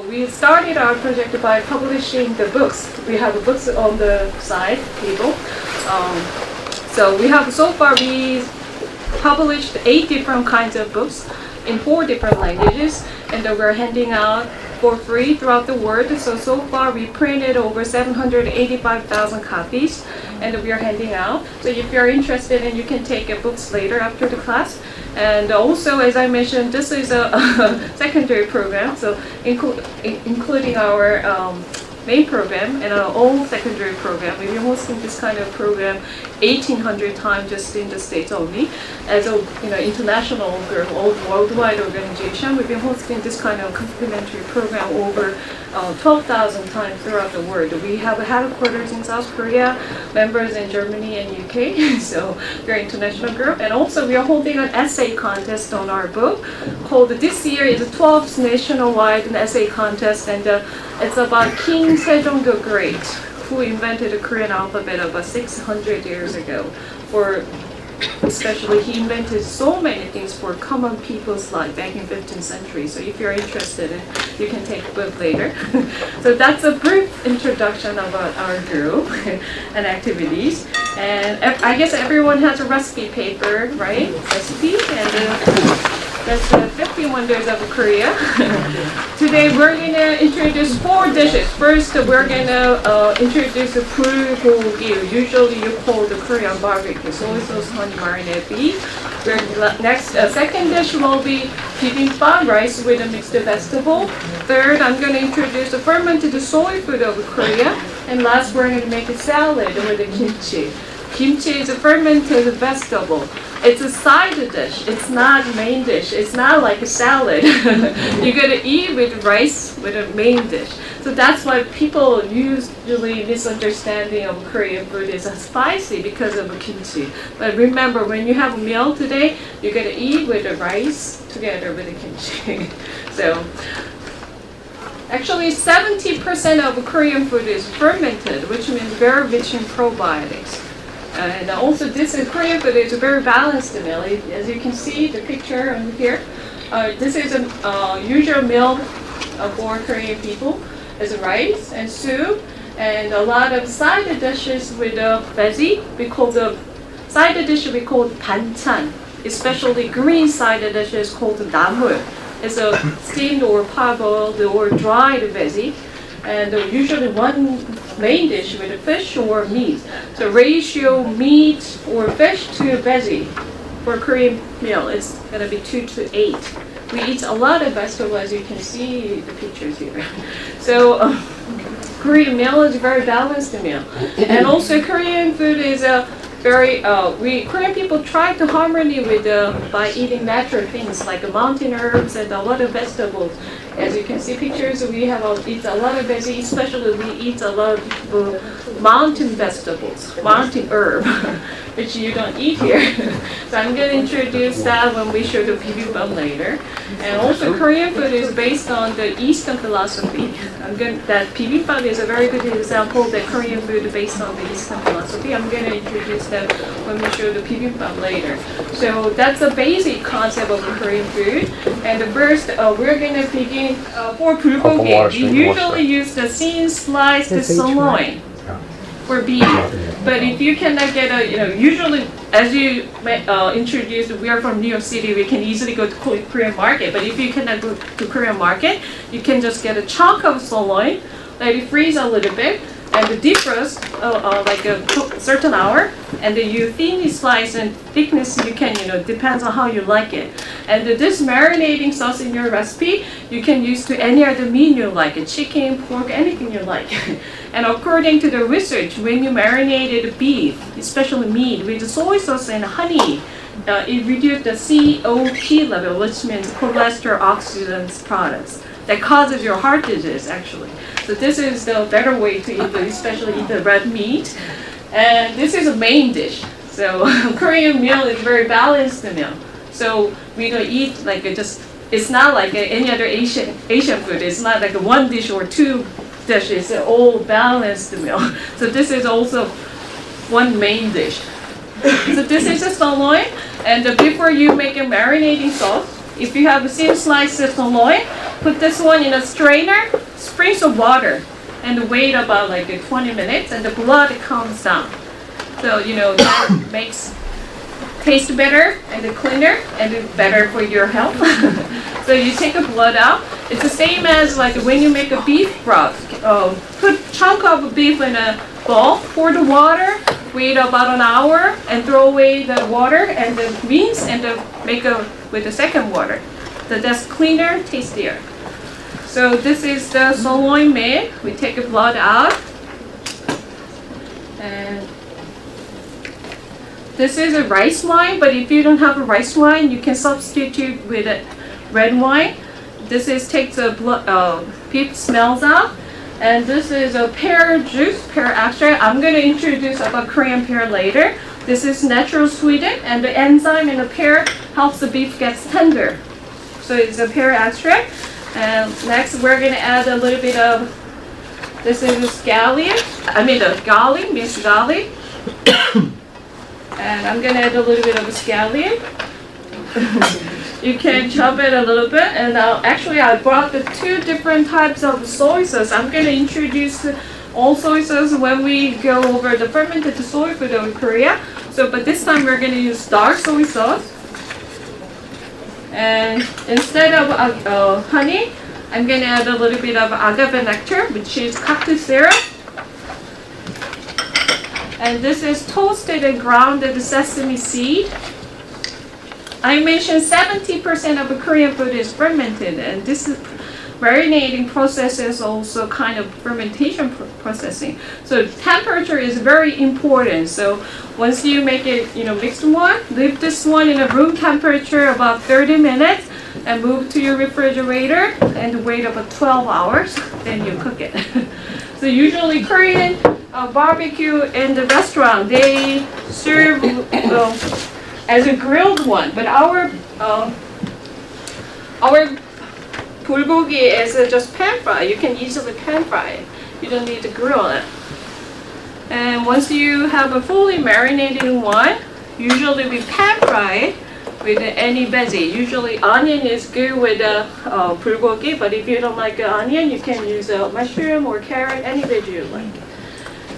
we started our project by publishing the books. We have the books on the side table. So we have so far we published 8 different kinds of books in 4 different languages, and we're handing out for free throughout the world. So far we printed over 785,000 copies, and we are handing out. So if you're interested, and you can take books later after the class. And also, as I mentioned, this is a secondary program, so including our main program and our own secondary program. We've been hosting this kind of program 1,800 times just in the States only. As a international worldwide organization, we've been hosting this kind of complementary program over 12,000 times throughout the world. We have headquarters in South Korea, members in Germany and UK, so we're an international group. And also we are holding an essay contest on our book called, this year is the 12th nationwide essay contest, and it's about King Sejong the Great, who invented the Korean alphabet about 600 years ago. Especially, he invented so many things for common people's life back in 15th century. So if you're interested, you can take a book later. So that's a brief introduction about our group and activities. And I guess everyone has a recipe paper, right? Recipe, and that's the 50 Wonders of Korea. Today we're going to introduce 4 dishes. First, we're going to introduce the bulgogi. Usually you call the Korean barbecue, soy sauce, honey, marinade beef. Next, second dish will be bibimbap, rice with a mixed vegetable. Third, I'm going to introduce the fermented soy food of Korea. And last, we're going to make a salad with the kimchi. Kimchi is a fermented vegetable. It's a side dish. It's not main dish. It's not like a salad. You're going to eat with rice with a main dish. So that's why people usually misunderstanding of Korean food is spicy because of kimchi. But remember, when you have a meal today, you're going to eat with the rice together with the kimchi. So actually 70% of Korean food is fermented, which means very rich in probiotics. And also this is Korean food is a very balanced meal. As you can see the picture on here, this is a usual meal for Korean people. It's rice and soup and a lot of side dishes with veggie. We call the side dish we call banchan, especially green side dishes called namul. It's a steamed or parboiled or dried veggie. And usually one main dish with a fish or meat. So ratio meat or fish to veggie for Korean meal is going to be 2 to 8. We eat a lot of vegetables, as you can see the pictures here. So Korean meal is a very balanced meal. And also Korean food is a very, Korean people try to harmony with by eating natural things like mountain herbs and a lot of vegetables. As you can see pictures, we have eat a lot of veggies, especially we eat a lot of mountain vegetables, mountain herb, which you don't eat here. So I'm going to introduce that when we show the bibimbap later. And also Korean food is based on the Eastern philosophy. That bibimbap is a very good example that Korean food is based on the Eastern philosophy. I'm going to introduce that when we show the bibimbap later. So that's a basic concept of Korean food. And the first, we're going to begin for bulgogi. We usually use the thin sliced sirloin for beef. But if you cannot get usually as you introduced, we are from New York City, we can easily go to Korean market. But if you cannot go to Korean market, you can just get a chunk of sirloin, let it freeze a little bit, and defrost like a certain hour, and then you thinly slice, and thickness you can, depends on how you like it. And this marinating sauce in your recipe, you can use to any other meat you like, chicken, pork, anything you like. And according to the research, when you marinated beef, especially meat, with soy sauce and honey, it reduces the COP level, which means cholesterol oxidants products, that causes your heart disease actually. So this is the better way to eat, especially eat the red meat. And this is a main dish. So Korean meal is very balanced meal. So we don't eat like it's not like any other Asian food. It's not like a one dish or two dishes. It's all balanced meal. So this is also one main dish. So this is a sirloin, and before you make a marinating sauce, if you have a thin slice of sirloin, put this one in a strainer, spring some water, and wait about like 20 minutes, and the blood comes down. So that makes taste better and cleaner and better for your health. So you take the blood out. It's the same as like when you make a beef broth. Put chunk of beef in a bowl, pour the water, wait about an hour, and throw away the water and the beans, and make with the second water. So that's cleaner, tastier. So this is the sirloin meat. We take the blood out, and this is a rice wine, but if you don't have a rice wine, you can substitute with a red wine. This is takes the beef smells out, and this is a pear juice, pear extract. I'm going to introduce about Korean pear later. This is natural sweetened, and the enzyme in the pear helps the beef gets tender. So it's a pear extract. And next, we're going to add a little bit of this is the scallion. The garlic, minced garlic. And I'm going to add a little bit of scallion. You can chop it a little bit. And actually, I brought the two different types of soy sauce. I'm going to introduce all soy sauce when we go over the fermented soy food of Korea. But this time, we're going to use dark soy sauce. And instead of honey, I'm going to add a little bit of agave nectar, which is cactus syrup. And this is toasted and grounded sesame seed. I mentioned 70% of the Korean food is fermented, and this is marinating process is also kind of fermentation processing. So temperature is very important. So once you make it, mixed one, leave this one in a room temperature about 30 minutes and move to your refrigerator and wait about 12 hours, then you cook it. So usually Korean barbecue in the restaurant, they serve as a grilled one, but our bulgogi is just pan fry. You can easily pan fry it. You don't need to grill it. And once you have a fully marinated one, usually we pan fry it with any veggie. Usually onion is good with bulgogi, but if you don't like onion, you can use a mushroom or carrot, any veggie you like.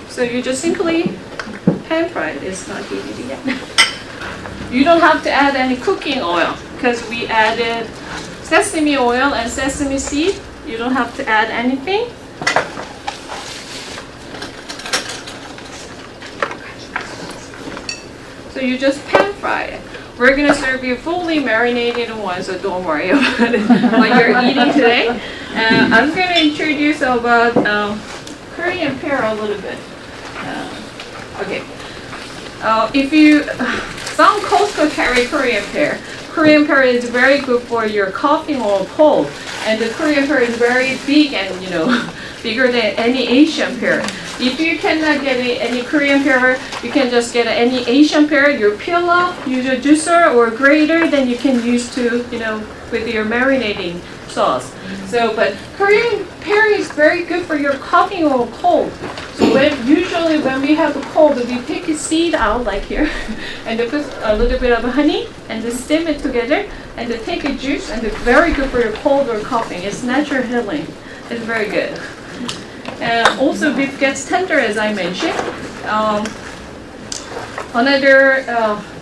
So you just simply pan fry it. It's not heated yet. You don't have to add any cooking oil because we added sesame oil and sesame seed. You don't have to add anything. So you just pan fry it. We're going to serve you fully marinated one, so don't worry about it when you're eating today. I'm going to introduce about Korean pear a little bit. Okay. Some Costco carry Korean pear. Korean pear is very good for your coughing or cold, and the Korean pear is very big and bigger than any Asian pear. If you cannot get any Korean pear, you can just get any Asian pear. You peel off, use a juicer or grater, then you can use to with your marinating sauce. But Korean pear is very good for your coughing or cold. So usually when we have a cold, we take the seed out like here, and put a little bit of honey, and then steam it together, and then take a juice, and it's very good for your cold or coughing. It's natural healing. It's very good. And also beef gets tender, as I mentioned. Another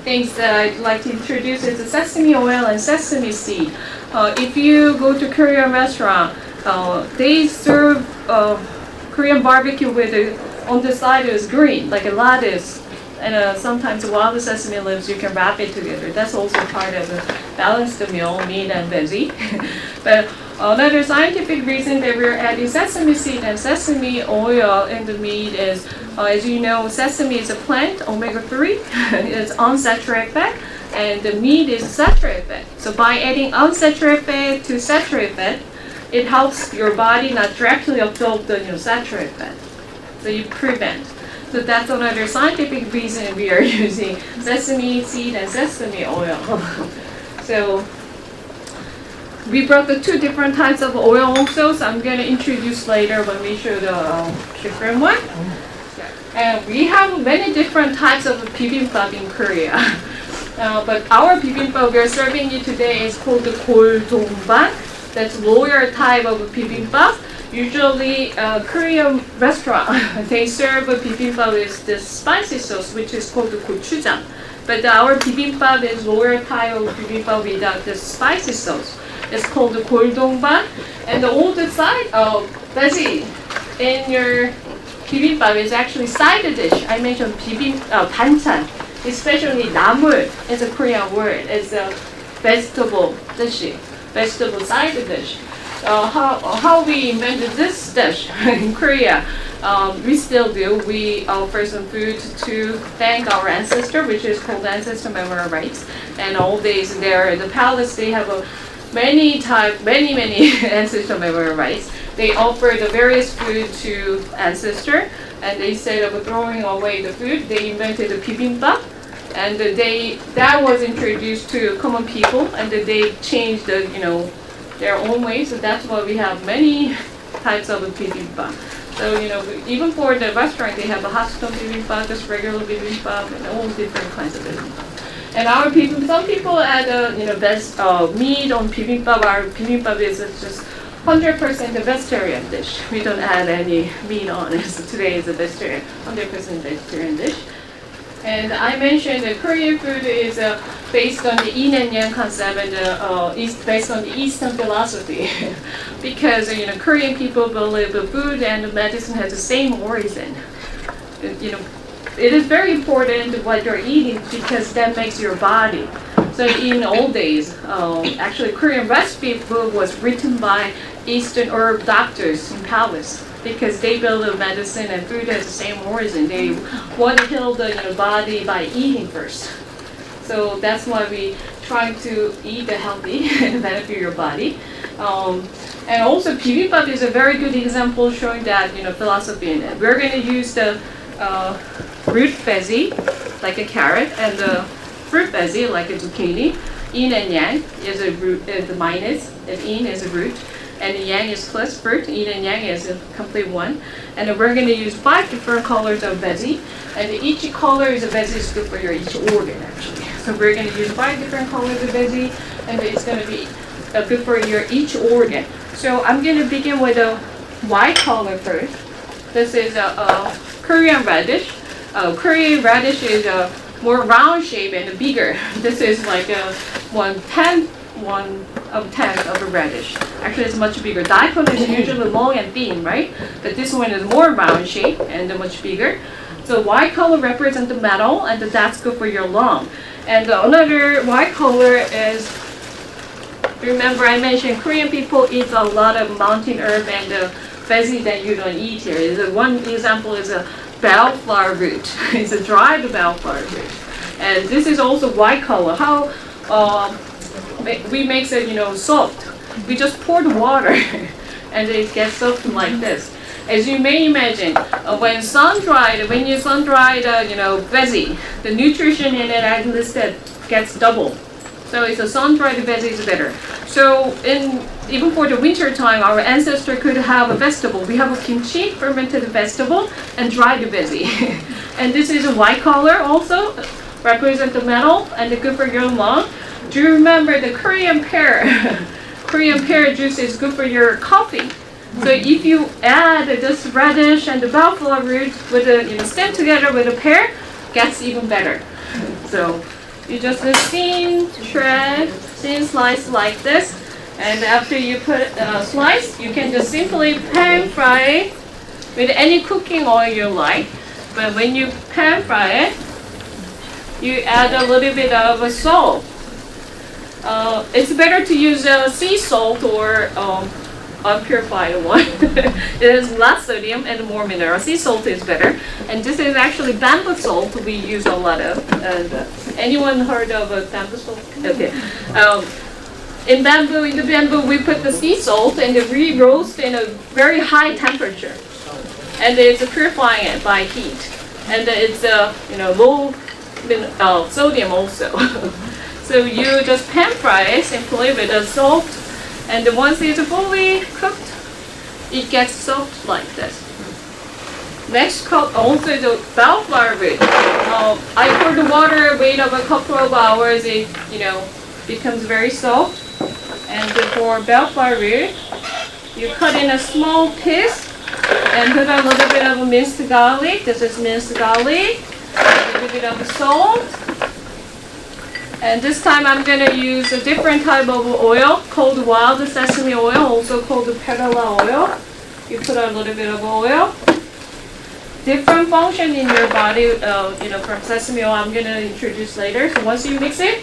things that I'd like to introduce is the sesame oil and sesame seed. If you go to Korean restaurant, they serve Korean barbecue with on the side is green, like a lettuce, and sometimes wild sesame leaves. You can wrap it together. That's also part of the balanced meal, meat and veggie. But another scientific reason that we're adding sesame seed and sesame oil in the meat is, as you know, sesame is a plant, omega-3. It's unsaturated fat, and the meat is saturated fat. So by adding unsaturated fat to saturated fat, it helps your body not directly absorb the saturated fat. So you prevent. So that's another scientific reason we are using sesame seed and sesame oil. So we brought the two different types of oil also, so I'm going to introduce later when we show the different one. And we have many different types of bibimbap in Korea. But our bibimbap we are serving you today is called the 골동반. That's lower type of bibimbap. Usually, Korean restaurant they serve a bibimbap with the spicy sauce, which is called the gochujang. But our bibimbap is lower type of bibimbap without the spicy sauce. It's called the 골동반. And all the side veggie in your bibimbap is actually side dish. I mentioned 반찬. Especially 나물 is a Korean word. It's a vegetable dish, vegetable side dish. How we invented this dish in Korea, we still do. We offer some food to thank our ancestor, which is called ancestor memorial rites. And all days there in the palace, they have many ancestor memorial rites. They offer the various food to ancestor, and instead of throwing away the food, they invented the bibimbap. And that was introduced to common people, and they changed their own ways. So that's why we have many types of bibimbap. So even for the restaurant, they have a hot stone bibimbap, just regular bibimbap, and all different kinds of bibimbap. And our people, some people add meat on bibimbap. Our bibimbap is just 100% a vegetarian dish. We don't add any meat on it. So today is a vegetarian, 100% vegetarian dish. And I mentioned that Korean food is based on the yin and yang concept and based on the Eastern philosophy. Because Korean people believe the food and medicine has the same origin. It is very important what you're eating because that makes your body. So in old days, actually Korean recipe book was written by Eastern herb doctors in palace. Because they build medicine and food has the same origin. They want to heal the body by eating first. So that's why we try to eat healthy and benefit your body. And also bibimbap is a very good example showing that philosophy in it. We're going to use the root veggie like a carrot and the fruit veggie like a zucchini. Yin and yang is a root, the minus, and yin is a root. And the yang is plus fruit, yin and yang is a complete one. And we're going to use 5 different colors of veggie. And each color is a veggie is good for your each organ actually. So we're going to use 5 different colors of veggie, and it's going to be good for your each organ. So I'm going to begin with a white color first. This is a Korean radish. Korean radish is a more round shape and bigger. This is like a 1/10 of a radish. Actually, it's much bigger. Daikon is usually long and thin, right? But this one is more round shape and much bigger. So white color represents the metal, and that's good for your lung. And another white color is, remember I mentioned Korean people eat a lot of mountain herb and veggie that you don't eat here. One example is a bellflower root. It's a dried bellflower root. And this is also white color. How we make it soft. We just pour the water and it gets soft like this. As you may imagine, when you sun-dried veggie, the nutrition in it as listed gets double. So it's a sun-dried veggie is better. So even for the winter time, our ancestor could have a vegetable. We have a kimchi, fermented vegetable, and dried veggie. And this is a white color also, represent the metal and good for your lung. Do you remember the Korean pear? Korean pear juice is good for your coffee. So if you add this radish and the bellflower root with the stem together with a pear, gets even better. So you just thin slice like this, and after you put slice, you can just simply pan fry it with any cooking oil you like. But when you pan fry it, you add a little bit of salt. It's better to use sea salt or unpurified one. It has less sodium and more mineral. Sea salt is better. And this is actually bamboo salt we use a lot of. And anyone heard of bamboo salt? Okay. In the bamboo, we put the sea salt and we roast in a very high temperature. And it's purifying it by heat. And it's low sodium also. So you just pan fry it simply with the salt, and once it's fully cooked, it gets soft like this. Next also the bellflower root. I pour the water, wait of a couple of hours, it becomes very soft. And for bellflower root, you cut in a small piece and put a little bit of minced garlic. This is minced garlic. A little bit of salt. And this time I'm going to use a different type of oil called wild sesame oil, also called perilla oil. You put a little bit of oil. Different function in your body, from sesame oil I'm going to introduce later. So once you mix it,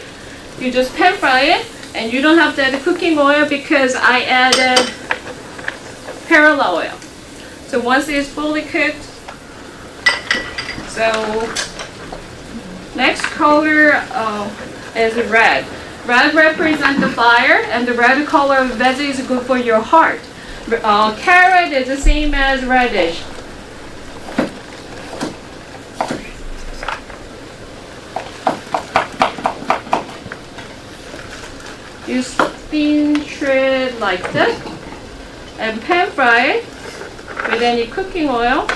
you just pan fry it. And you don't have to add cooking oil because I added perilla oil. So once it's fully cooked, so next color is red. Red represents the fire, and the red color of veggie is good for your heart. Carrot is the same as radish. You spinach it like this and pan fry it with any cooking oil,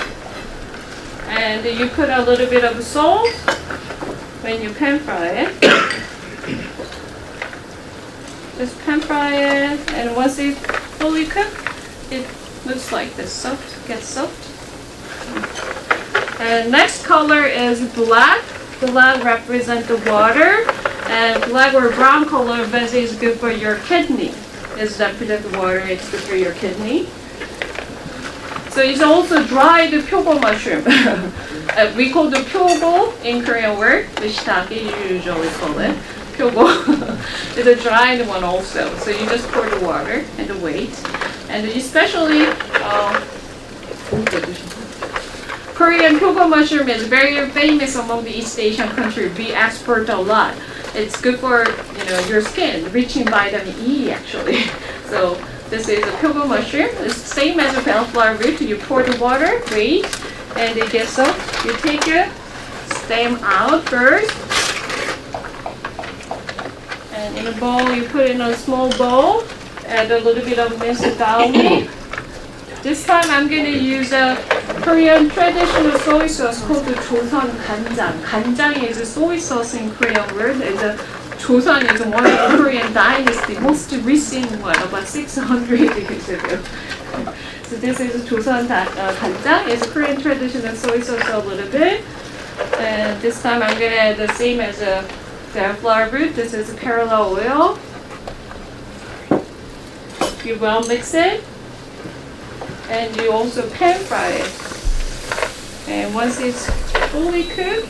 and you put a little bit of salt when you pan fry it. Just pan fry it, and once it's fully cooked, it looks like this, soft, gets soft. And next color is black. Black represents the water. And black or brown color of veggie is good for your kidney. It's that protect the water, it's good for your kidney. So it's also dried pyogo mushroom. We call the pyogo in Korean word, shiitake you usually call it. Pyogo. It's a dried one also. So you just pour the water and wait. And especially Korean pyogo mushroom is very famous among the East Asian countries. We export a lot. It's good for your skin, rich in vitamin E actually. So this is a pyogo mushroom. It's the same as a bellflower root. You pour the water, wait, and it gets soft. You take the stem out first, and in a bowl you put in a small bowl. Add a little bit of minced garlic. This time I'm going to use a Korean traditional soy sauce called the Joseon 간장. 간장 is a soy sauce in Korean word. Joseon is one of the Korean dynasty, most recent one, about 600 years ago. So this is Joseon 간장. It's Korean traditional soy sauce a little bit. And this time I'm going to add the same as a bellflower root. This is perilla oil. You well mix it. And you also pan fry it. And once it's fully cooked,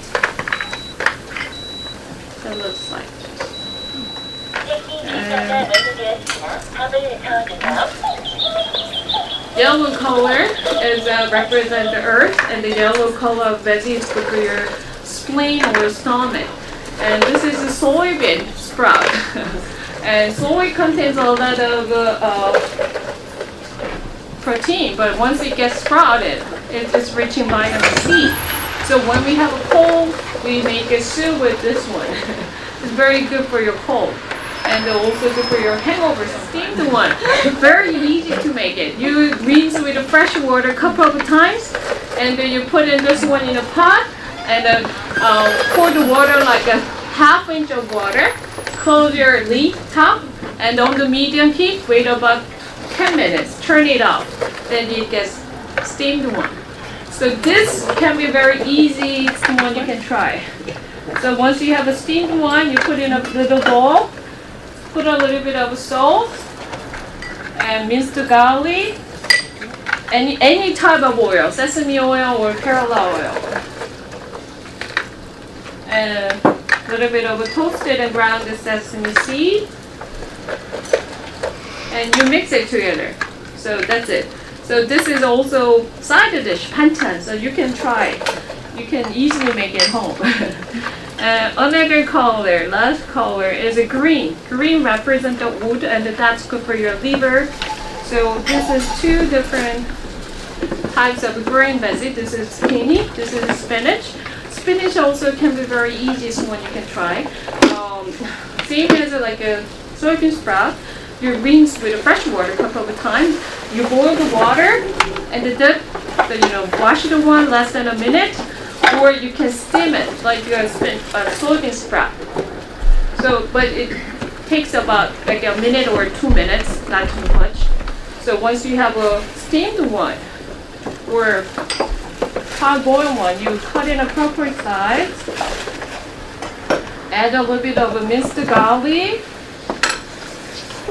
it looks like. And yellow color is represent the earth, and the yellow color of veggie is good for your spleen or stomach. And this is a soybean sprout. And soy contains a lot of protein, but once it gets sprouted, it's rich in vitamin C. So when we have a cold, we make a soup with this one. It's very good for your cold, and also good for your hangovers. Steamed one, very easy to make it. You rinse with fresh water a couple of times, and then you put in this one in a pot, and then pour the water like a half inch of water. Close your lid top, and on the medium heat, wait about 10 minutes, turn it off, then it gets steamed one. So this can be very easy, it's the one you can try. So once you have a steamed one, you put in a little bowl, put a little bit of salt, and minced garlic, any type of oil, sesame oil or perilla oil. And a little bit of a toasted and ground sesame seed. And you mix it together. So that's it. So this is also side dish, banchan, so you can try. You can easily make it home. Another color, last color is a green. Green represents the wood, and that's good for your liver. So this is two different types of green veggie. This is zucchini, this is spinach. Spinach also can be very easy, so one you can try. Same as like a soybean sprout. You rinse with fresh water a couple of times. You boil the water and then So wash the one less than a minute, or you can steam it like soybean sprout. So, but it takes about like a minute or 2 minutes, not too much. So once you have a steamed one or hard boiled one, you cut in appropriate size. Add a little bit of a minced garlic,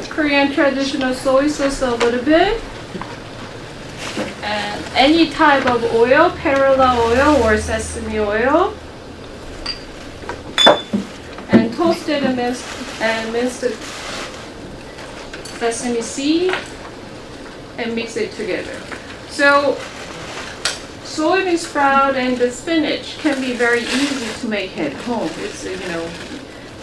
Korean traditional soy sauce a little bit, and any type of oil, perilla oil or sesame oil, and toasted and minced sesame seed, and mix it together. So soybean sprout and the spinach can be very easy to make at home. It's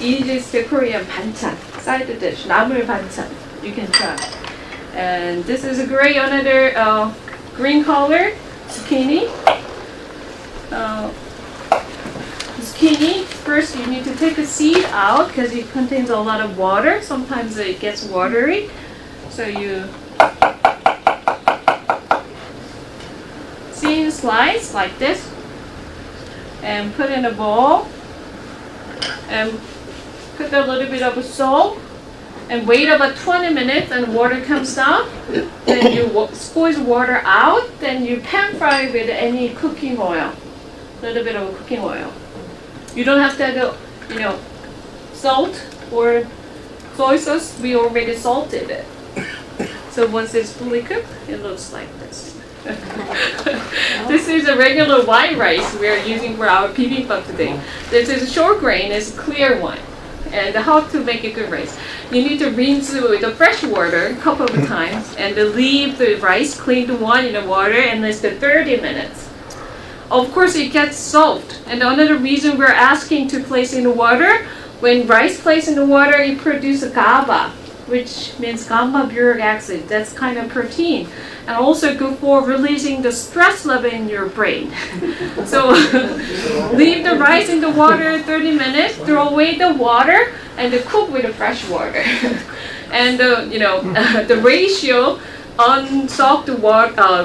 easiest Korean 반찬, side dish, 나물 반찬. You can try. And this is a great another green color zucchini. Zucchini, first you need to take the seed out because it contains a lot of water. Sometimes it gets watery. So you thin slice like this and put in a bowl and put a little bit of salt and wait about 20 minutes and water comes down. Then you squeeze water out. Then you pan fry with any cooking oil, a little bit of cooking oil. You don't have to add salt or soy sauce. We already salted it. So once it's fully cooked, it looks like this. This is a regular white rice we are using for our bibimbap today. This is a short grain, it's a clear one. And how to make a good rice. You need to rinse it with the fresh water a couple of times and leave the rice, clean the one in the water, and it's 30 minutes. Of course, it gets soft. And another reason we're asking to place in the water, when rice placed in the water, it produces GABA, which means gamma butyric acid. That's kind of protein. And also good for releasing the stress level in your brain. So leave the rice in the water 30 minutes, throw away the water, and cook with the fresh water. And the ratio unsoaked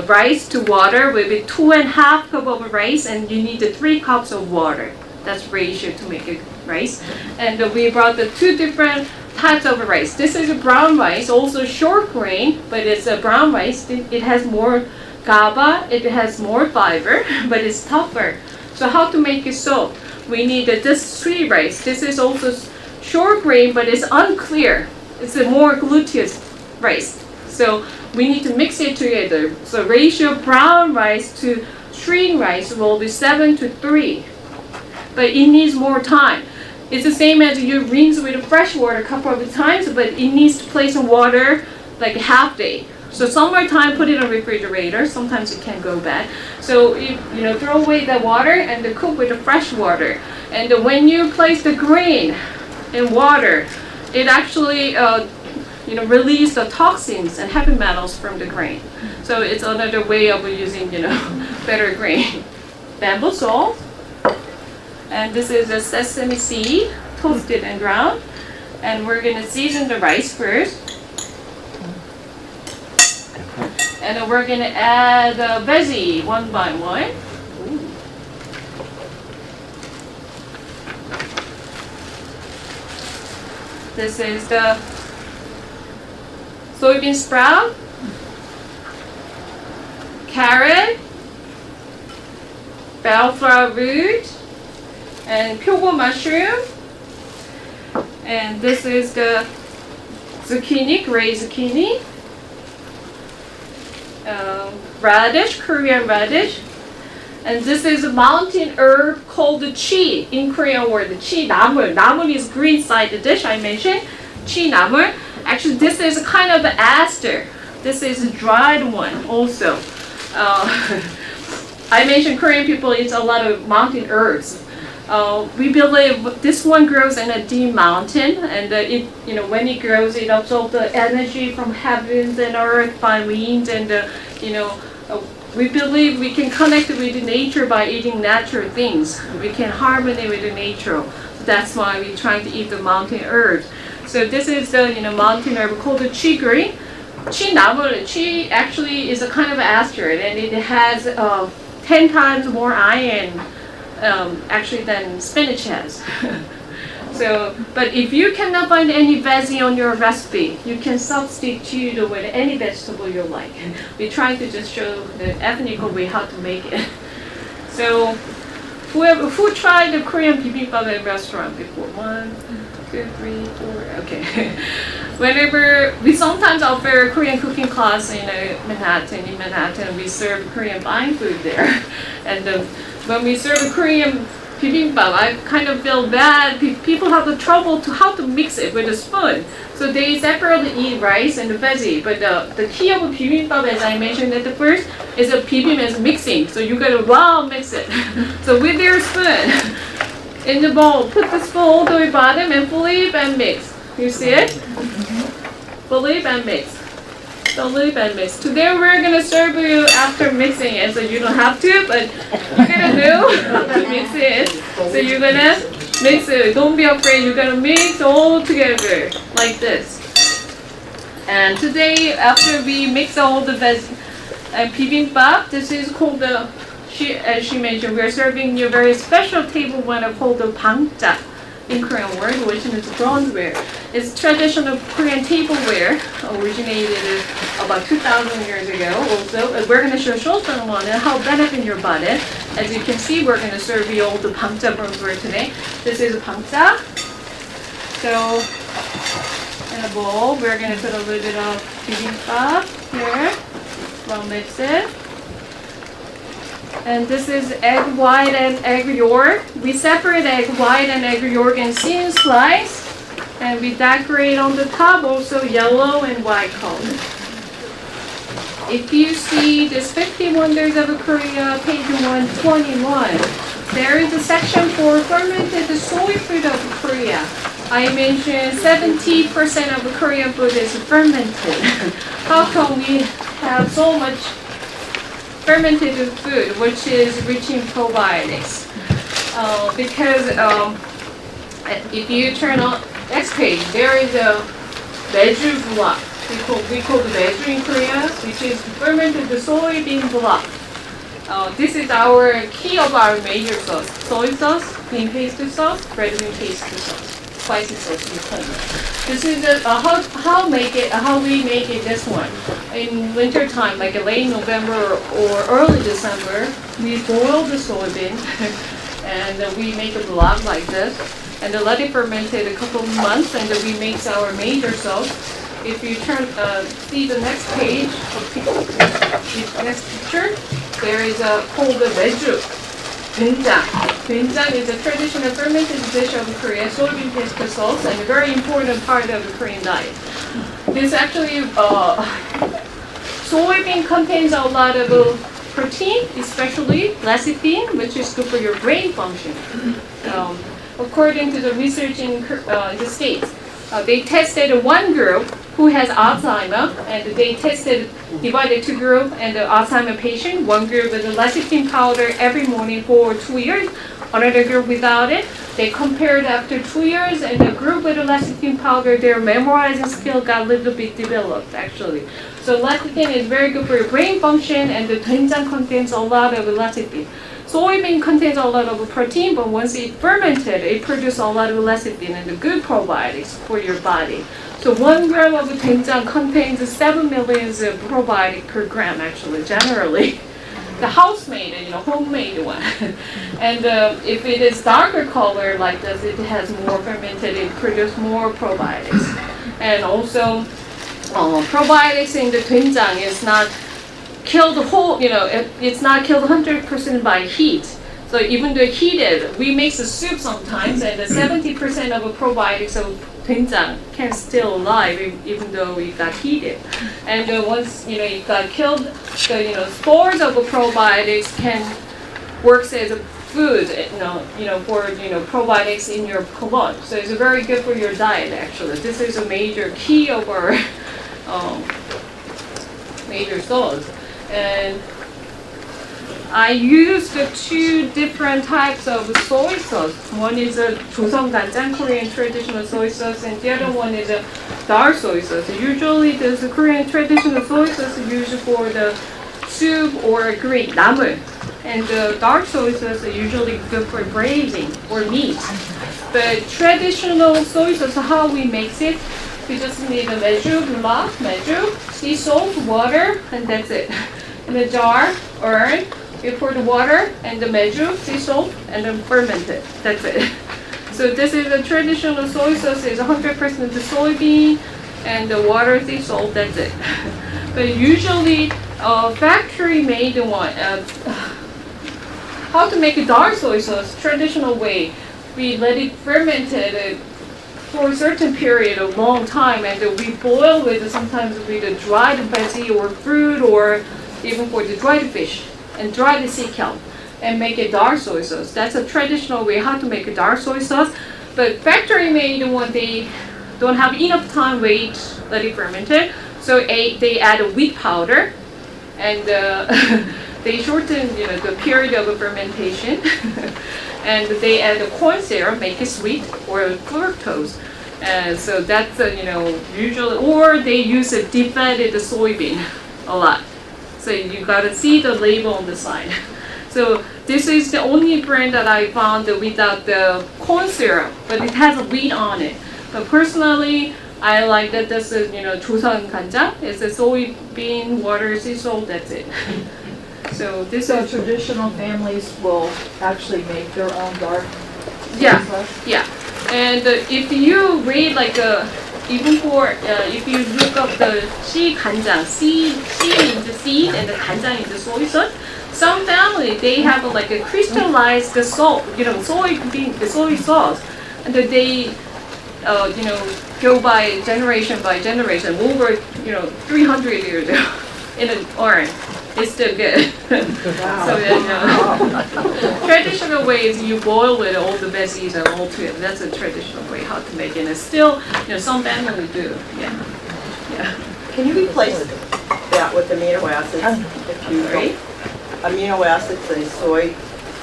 rice to water will be 2.5 cups of rice, and you need 3 cups of water. That's ratio to make a rice. And we brought the 2 different types of rice. This is a brown rice, also short grain, but it's a brown rice. It has more GABA, it has more fiber, but it's tougher. So how to make it soft? We need this sweet rice. This is also short grain, but it's unclear. It's a more gluteus rice. So we need to mix it together. So ratio brown rice to string rice will be 7:3. But it needs more time. It's the same as you rinse with fresh water a couple of times, but it needs to place in water like a half day. So summertime, put it in a refrigerator. Sometimes it can go bad. So throw away the water and cook with the fresh water. And when you place the grain in water, it actually release the toxins and heavy metals from the grain. So it's another way of using better grain. Bamboo salt. And this is a sesame seed, toasted and ground. And we're going to season the rice first. And then we're going to add the veggie one by one. This is the soybean sprout, carrot, bellflower root, and pyogo mushroom. And this is the zucchini, gray zucchini, radish, Korean radish. And this is a mountain herb called chi. In Korean word, chi 나물. 나물 is green side dish I mentioned. Chi 나물. Actually, this is kind of aster. This is a dried one also. I mentioned Korean people eat a lot of mountain herbs. We believe this one grows in a deep mountain, and when it grows, it absorbs the energy from heavens and earth by winds, and we believe we can connect with nature by eating natural things. We can harmony with the nature. That's why we're trying to eat the mountain herbs. So this is the mountain herb called the chicory. Chi actually is a kind of asteroid, and it has 10 times more iron actually than spinach has. So, but if you cannot find any veggie on your recipe, you can substitute with any vegetable you like. We're trying to just show the ethnic way how to make it. So, who tried the Korean bibimbap at restaurant before? 1, 2, 3, 4. Okay. Whenever we sometimes offer Korean cooking class in Manhattan. In Manhattan, we serve Korean fine food there, and when we serve Korean bibimbap, I kind of feel bad. People have the trouble to how to mix it with a spoon. So they separately eat rice and the veggie. But the key of a bibimbap, as I mentioned at the first, is a bibimbap is mixing. So you gotta mix it. So with your spoon in the bowl, put the spoon all the way bottom and flip and mix. You see it? Flip and mix. Flip and mix. Today we're gonna serve you after mixing it, so you don't have to, but you're gonna do to mix it. So you're gonna mix it. Don't be afraid. You're gonna mix all together like this. And today, after we mix all the bibimbap, this is called as she mentioned, we're serving you a very special table one called the bangja in Korean word, which is bronzeware. It's traditional Korean tableware, originated about 2,000 years ago. Also, we're going to show short-term one and how benefit your body. As you can see, we're going to serve you all the bangja bronzeware today. This is bangja. So, in a bowl, we're going to put a little bit of bibimbap here. We'll mix it. And this is egg white and egg yolk. We separate egg white and egg yolk in thin slice, and we decorate on the top also yellow and white color. If you see this 50 Wonders of Korea, page 121, there is a section for fermented soy food of Korea. I mentioned 70% of Korean food is fermented. How come we have so much fermented food, which is rich in probiotics? Because if you turn on next page, there is a meju block. We call the meju in Korea, which is fermented soybean block. This is our key of our major sauce: soy sauce, bean paste sauce, red bean paste sauce, spicy sauce in Korea. This is how we make it. This one in winter time, like late November or early December, we boil the soybean and we make a block like this, and let it ferment a couple of months, and we make our major sauce. If you see the next page, next picture, there is called the meju. Doenjang. Doenjang is a traditional fermented dish of Korea, soybean paste sauce, and a very important part of the Korean diet. This actually, soybean contains a lot of protein, especially lecithin, which is good for your brain function. According to the research in the States, they tested one group who has Alzheimer, and they divided two groups, and the Alzheimer patient, one group with the lecithin powder every morning for 2 years, another group without it. They compared after 2 years, and the group with the lecithin powder, their memorizing skill got a little bit developed, actually. So lecithin is very good for your brain function, and the doenjang contains a lot of lecithin. Soybean contains a lot of protein, but once it fermented, it produces a lot of lecithin and the good probiotics for your body. So 1 gram of doenjang contains 7 million probiotic per gram, actually, generally. The house-made, homemade one. And if it is darker color like this, it has more fermented, it produces more probiotics. And also, probiotics in the doenjang is not killed whole, it's not killed 100% by heat. So even though heated, we make the soup sometimes, and 70% of the probiotics of doenjang can still alive even though it got heated. And once it got killed, the spores of the probiotics can work as a food, for probiotics in your colon. So it's very good for your diet. Actually, this is a major key of our major sauce. And I used 2 different types of soy sauce. One is a 조선 간장, Korean traditional soy sauce, and the other one is a dark soy sauce. Usually, there's a Korean traditional soy sauce used for the soup or green namu. And the dark soy sauce are usually good for braising or meat. But traditional soy sauce, how we make it, we just need a meju, sea salt, water, and that's it. In a jar, urn, you pour the water and the meju, sea salt, and then ferment it. That's it. So this is a traditional soy sauce. It's 100% the soybean and the water, sea salt. That's it. But usually, factory-made one. How to make a dark soy sauce? Traditional way. We let it fermented for a certain period, a long time, and we boil with sometimes with a dried veggie or fruit, or even for the dried fish, and dry the sea kelp and make a dark soy sauce. That's a traditional way how to make a dark soy sauce. But factory made one, they don't have enough time wait, let it ferment it. So they add a wheat powder, and they shorten the period of fermentation. And they add the corn syrup, make it sweet, or fructose. And so that's usually, or they use a deep-fatted soybean a lot. So you gotta see the label on the side. So this is the only brand that I found without the corn syrup, but it has a wheat on it. But personally, I like that this is 조선 간장. It's a soybean, water, sea salt. That's it. So this So is traditional families will actually make their own dark yeah, sauce? yeah. And if you read even for if you look up the 씨 간장, C means the seed and the 간장 is the soy sauce. Some family they have a crystallized salt, soybean, the soy sauce, and they go by generation over 300 years in an urn. It's still good. Wow. So traditional way is you boil with all the veggies and all together. That's a traditional way how to make it. And it's still, some family do. Yeah. Yeah. Can you replace that with amino acids? If you Sorry? Amino acids and soy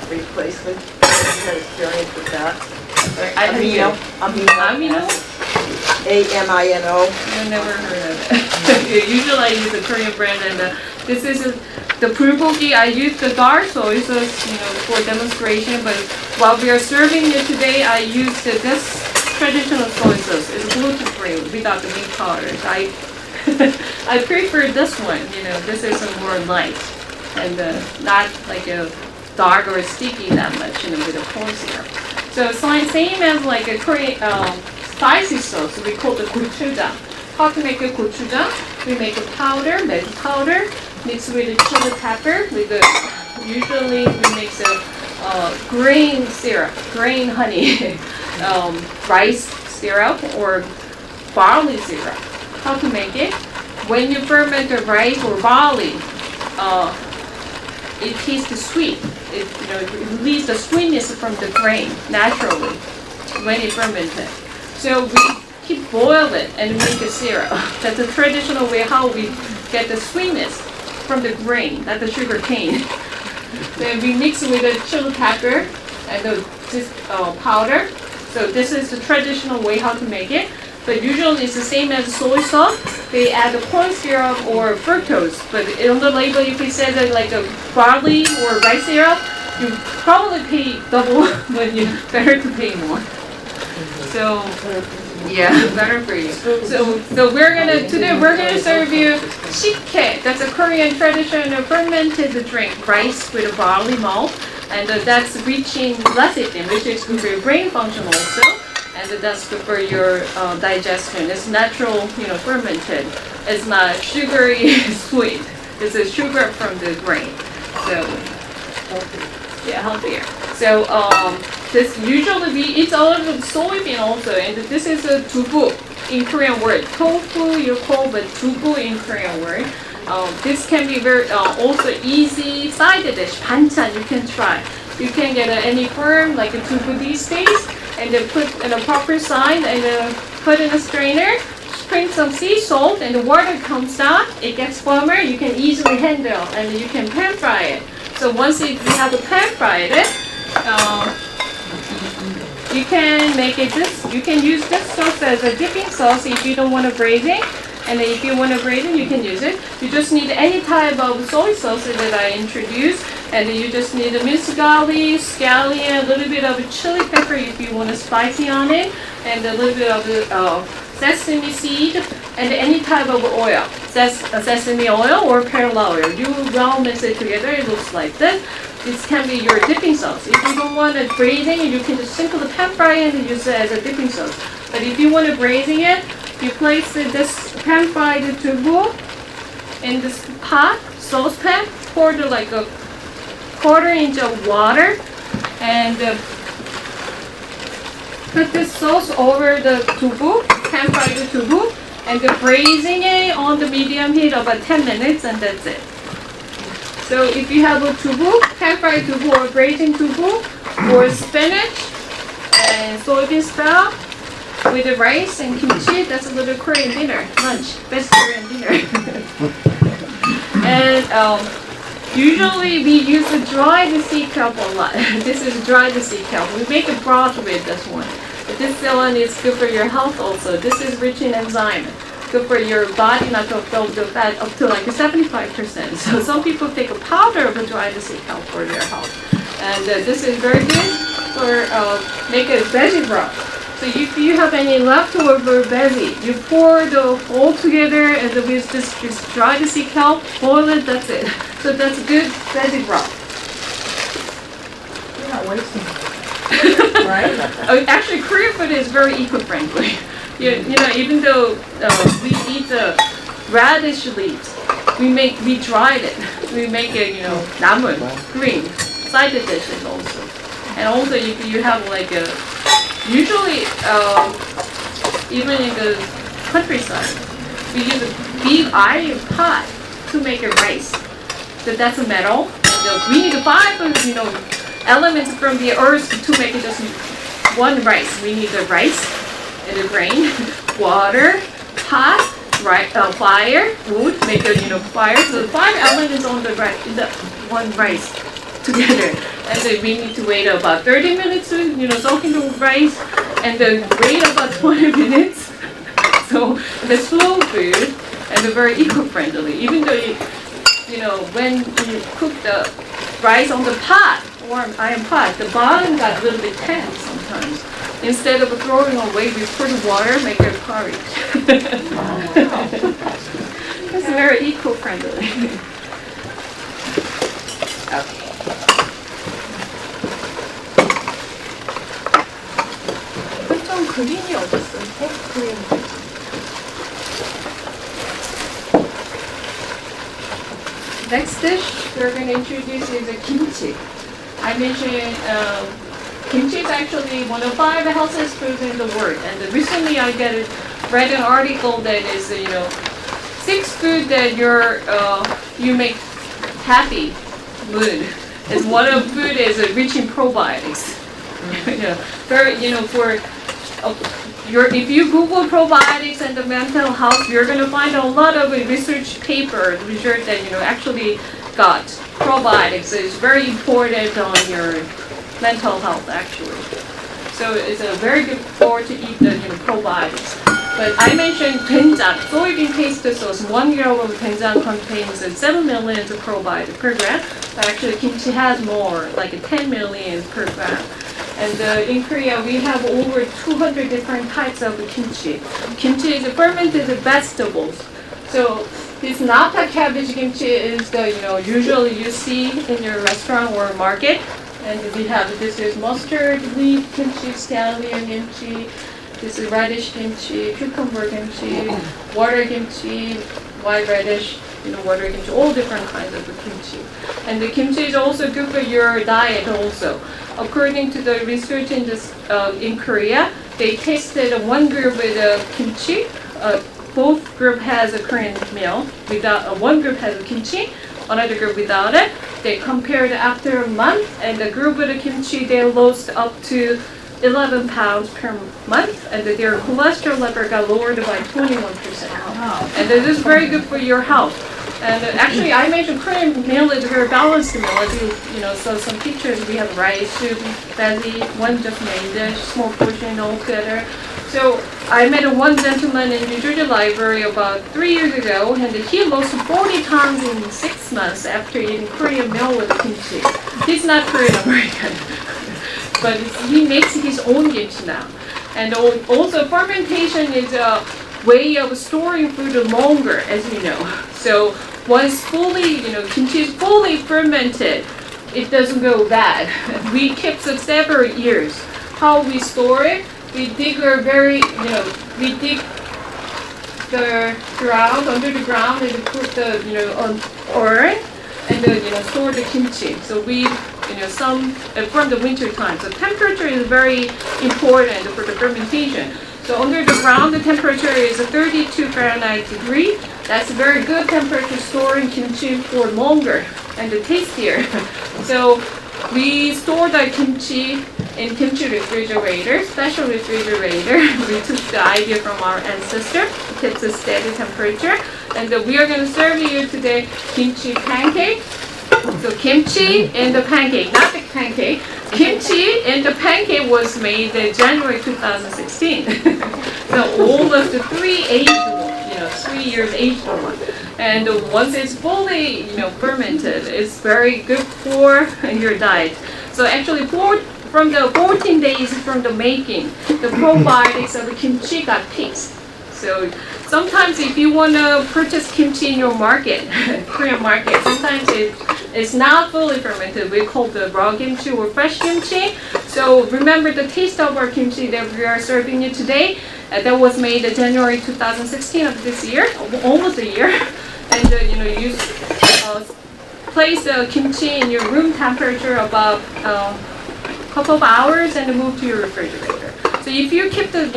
replacement? Have you had experience with that? Amino? A-M-I-N-O. I never heard of it. Usually I use the Korean brand, and this is the bulgogi. I use the dark soy sauce, for demonstration. But while we are serving it today, I use this traditional soy sauce. It's gluten-free without the meat powders. I prefer this one. This is more light and not like a dark or sticky that much. With the corn syrup. So same as like a Korean spicy sauce. We call the gochujang. How to make a gochujang? We make a powder, magic powder, mixed with a chili pepper. Usually we mix a grain syrup, grain honey, rice syrup or barley syrup. How to make it? When you ferment the rice or barley, it tastes sweet. It releases the sweetness from the grain naturally when it fermented. So we keep boil it and make a syrup. That's a traditional way how we get the sweetness from the grain, not the sugar cane. Then we mix it with the chili pepper and this powder. So this is the traditional way how to make it. But usually it's the same as soy sauce. They add the corn syrup or fructose. But on the label, if it says it like a barley or rice syrup, you probably pay double when you better to pay more. So yeah, better for you. So today we're gonna serve you 식혜. That's a Korean traditional fermented drink, rice with a barley malt, and that's rich in lecithin, which is good for your brain function also. And that's good for your digestion. It's natural, fermented. It's not sugary sweet. It's a sugar from the grain. So, yeah, healthier. So, this usually it's all of soybean also, and this is a dubu in Korean word. Tofu you call, but dubu in Korean word. This can be very also easy side dish. 반찬 you can try. You can get any firm like a dubu these days. And then put in a proper side and put in a strainer, sprinkle some sea salt, and the water comes out. It gets firmer. You can easily handle, and you can pan fry it. So once you have to pan fry it, you can make it this. You can use this sauce as a dipping sauce if you don't want to braising. And then if you want to braising, you can use it. You just need any type of soy sauce that I introduced. And then you just need a minced garlic, scallion, a little bit of chili pepper if you want a spicy on it, and a little bit of sesame seed, and any type of oil, sesame oil or perla oil. You well mix it together. It looks like this. This can be your dipping sauce. If you don't want it braising, you can just simply pan fry it and use it as a dipping sauce. But if you want to braising it, you place this pan fried tubu in this pot, saucepan, pour like a 1/4 inch of water, and put this sauce over the tubu, pan fried tubu, and braising it on the medium heat about 10 minutes, and that's it. So if you have a tubu, pan fried tubu or braising tubu, or spinach and soybean sprout with the rice and kimchi, that's a little Korean dinner, lunch, best Korean dinner. And usually we use a dried sea kelp a lot. This is dried sea kelp. We make a broth with this one. But this one is good for your health also. This is rich in enzyme. Good for your body not to absorb the fat up to like 75%. So some people take a powder of dried sea kelp for their health. And this is very good for make a veggie broth. So if you have any leftover veggie, you pour the all together and with this dried sea kelp, boil it, that's it. So that's good veggie broth. You're not wasting it, right? Actually, Korean food is very eco-friendly. You know, even though we eat the radish leaves, we dried it. We make it, you know, namun, green, side dishes also. And also if you have like a, usually even in the countryside, we use a big iron pot to make a rice. So that's a metal. And, we need 5, you know, elements from the earth to make it just one rice. We need the rice and the grain, water, pot, fire, wood, make a, you know, fire. So the 5 elements on the one rice together. And then we need to wait about 30 minutes to, you know, soak in the rice, and then wait about 20 minutes. So the slow food and the very eco-friendly. Even though you know, when you cook the rice on the pot, warm iron pot, the bottom got a little bit tense sometimes. Instead of throwing away, we put water, make it porridge. It's very eco-friendly. Okay. 좀 그림이 어딨어? 그림. Next dish we're going to introduce is a kimchi. I mentioned kimchi is actually one of 5 healthiest foods in the world. And recently I read an article that is, you know, 6 food that you make happy mood. Is one of food is rich in probiotics. You know, for if you Google probiotics and the mental health, you're going to find a lot of research that, you know, actually got probiotics. It's very important on your mental health actually. So it's a very good food to eat the, you know, probiotics. But I mentioned doenjang, soybean paste sauce. 1 gram of doenjang contains 7 million probiotics per gram. But actually kimchi has more, like 10 million per gram. And in Korea, we have over 200 different types of kimchi. Kimchi is fermented vegetables. So this napa cabbage kimchi is the, you know, usually you see in your restaurant or market. And we have, this is mustard leaf kimchi, scallion kimchi, this is radish kimchi, cucumber kimchi, water kimchi, white radish, you know, water kimchi, all different kinds of kimchi. And the kimchi is also good for your diet also. According to the research in Korea, they tested one group with kimchi. Both group has a Korean meal. One group has a kimchi, another group without it. They compared after a month, and the group with the kimchi, they lost up to 11 pounds per month, and their cholesterol level got lowered by 21%. Wow. And this is very good for your health. And actually, I made the Korean meal is a very balanced meal. As you know, so some pictures we have rice, soup, veggie, one just main dish, small portion all together. So I met one gentleman in New Jersey Library about 3 years ago, and he lost 40 pounds in 6 months after eating Korean meal with kimchi. He's not Korean American, but he makes his own kimchi now. And also fermentation is a way of storing food longer, as you know. So once fully, kimchi is fully fermented, it doesn't go bad. We keep for several years. How we store it? We dig we dig the ground under the ground and put the on urn and store the kimchi. So we some from the winter time. So temperature is very important for the fermentation. So under the ground, the temperature is 32 Fahrenheit degree. That's a very good temperature storing kimchi for longer and tastier. So we store the kimchi in kimchi refrigerator, special refrigerator. We took the idea from our ancestor. It keeps a steady temperature. And we are going to serve you today kimchi pancake. So kimchi and the pancake, not the pancake. Kimchi and the pancake was made in January 2016. So all of the 3 years aged one. And once it's fully, fermented, it's very good for your diet. So actually, from the 14 days from the making, the probiotics of the kimchi got fixed. So sometimes if you want to purchase kimchi in your market, Korean market, sometimes it's not fully fermented. We call the raw kimchi or fresh kimchi. So remember the taste of our kimchi that we are serving you today. That was made in January 2016 of this year, almost a year. And you place the kimchi in your room temperature about couple of hours and move to your refrigerator. So if you keep the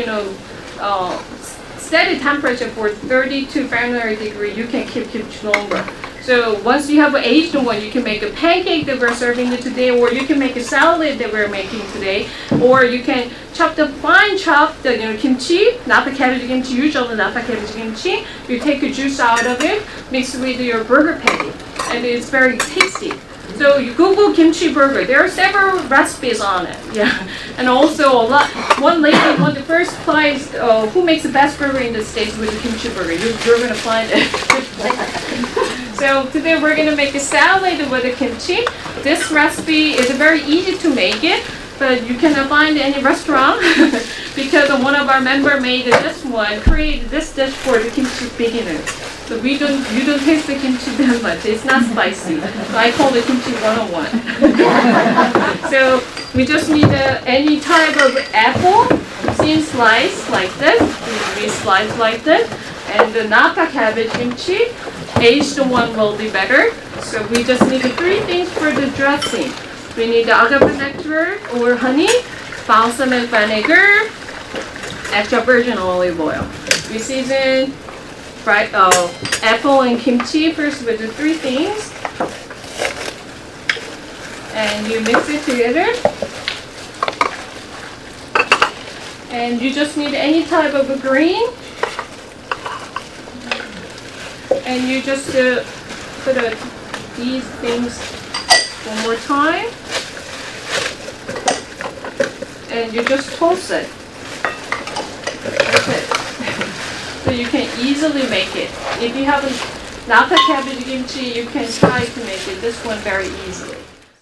steady temperature for 32 Fahrenheit degree, you can keep kimchi longer. So once you have an aged one, you can make a pancake that we're serving you today, or you can make a salad that we're making today, or you can fine chop the kimchi, not the cabbage kimchi, usually not the cabbage kimchi. You take the juice out of it, mix it with your burger patty, and it's very tasty. So you Google kimchi burger. There are several recipes on it. Yeah, and also one lady won the first prize. Who makes the best burger in the States with the kimchi burger? You're gonna find it. So today we're gonna make a salad with the kimchi. This recipe is very easy to make it, but you cannot find it in any restaurant because one of our members created this dish for the kimchi beginners. So you don't taste the kimchi that much. It's not spicy. So I call it kimchi 101. So we just need any type of apple, thin slice like this. We slice like this. And the napa cabbage kimchi, aged one will be better. So we just need 3 things for the dressing. We need the agave nectar or honey, balsamic vinegar, extra virgin olive oil. We season fried apple and kimchi first with the 3 things, and you mix it together. And you just need any type of a green, and you just put these things one more time, and you just toast it. That's it. So you can easily make it. If you have a napa cabbage kimchi, you can try to make it this one very easily.